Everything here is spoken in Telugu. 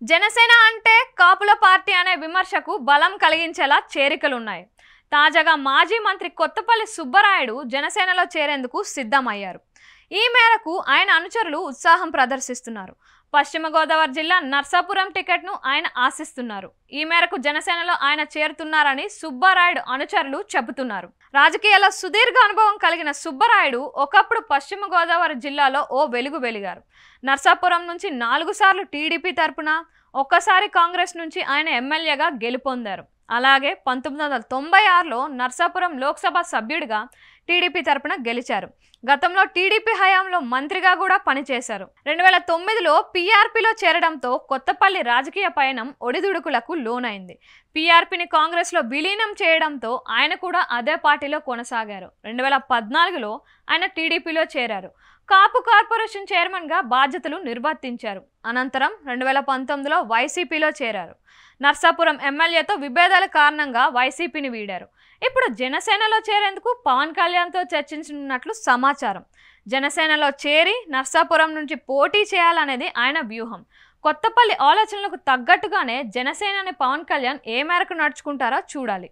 జనసేన అంటే కాపుల పార్టీ అనే విమర్శకు బలం కలిగించేలా చేరికలున్నాయి. తాజాగా మాజీ మంత్రి కొత్తపల్లి సుబ్బరాయుడు జనసేనలో చేరేందుకు సిద్ధమయ్యారు. ఈ మేరకు ఆయన అనుచరులు ఉత్సాహం ప్రదర్శిస్తున్నారు. పశ్చిమ గోదావరి జిల్లా నర్సాపురం టికెట్ను ఆయన ఆశిస్తున్నారు. ఈ మేరకు జనసేనలో ఆయన చేరుతున్నారని సుబ్బరాయుడు అనుచరులు చెబుతున్నారు. రాజకీయాల్లో సుదీర్ఘ అనుభవం కలిగిన సుబ్బరాయుడు ఒకప్పుడు పశ్చిమ గోదావరి జిల్లాలో ఓ వెలుగు వెలిగారు. నర్సాపురం నుంచి 4 సార్లు టీడీపీ తరపున, ఒక్కసారి కాంగ్రెస్ నుంచి ఆయన ఎమ్మెల్యేగా గెలుపొందారు. అలాగే 1996లో నర్సాపురం లోక్సభ సభ్యుడిగా టీడీపీ తరపున గెలిచారు. గతంలో టీడీపీ హయాంలో మంత్రిగా కూడా పనిచేశారు. 2009లో పీఆర్పీలో చేరడంతో కొత్తపల్లి రాజకీయ పయనం ఒడిదుడుకులకు లోనైంది. పీఆర్పీని కాంగ్రెస్లో విలీనం చేయడంతో ఆయన కూడా అదే పార్టీలో కొనసాగారు. 2014లో ఆయన టీడీపీలో చేరారు. కాపు కార్పొరేషన్ చైర్మన్గా బాధ్యతలు నిర్వర్తించారు. అనంతరం 2019లో వైసీపీలో చేరారు. నర్సాపురం ఎమ్మెల్యేతో విభేదాల కారణంగా వైసీపీని వీడారు. ఇప్పుడు జనసేనలో చేరేందుకు పవన్ కళ్యాణ్తో చర్చించనున్నట్లు సమాచారం. జనసేనలో చేరి నర్సాపురం నుంచి పోటీ చేయాలనేది ఆయన వ్యూహం. కొత్తపల్లి ఆలోచనలకు తగ్గట్టుగానే జనసేనని పవన్ కళ్యాణ్ ఏ మేరకు నడుచుకుంటారో చూడాలి.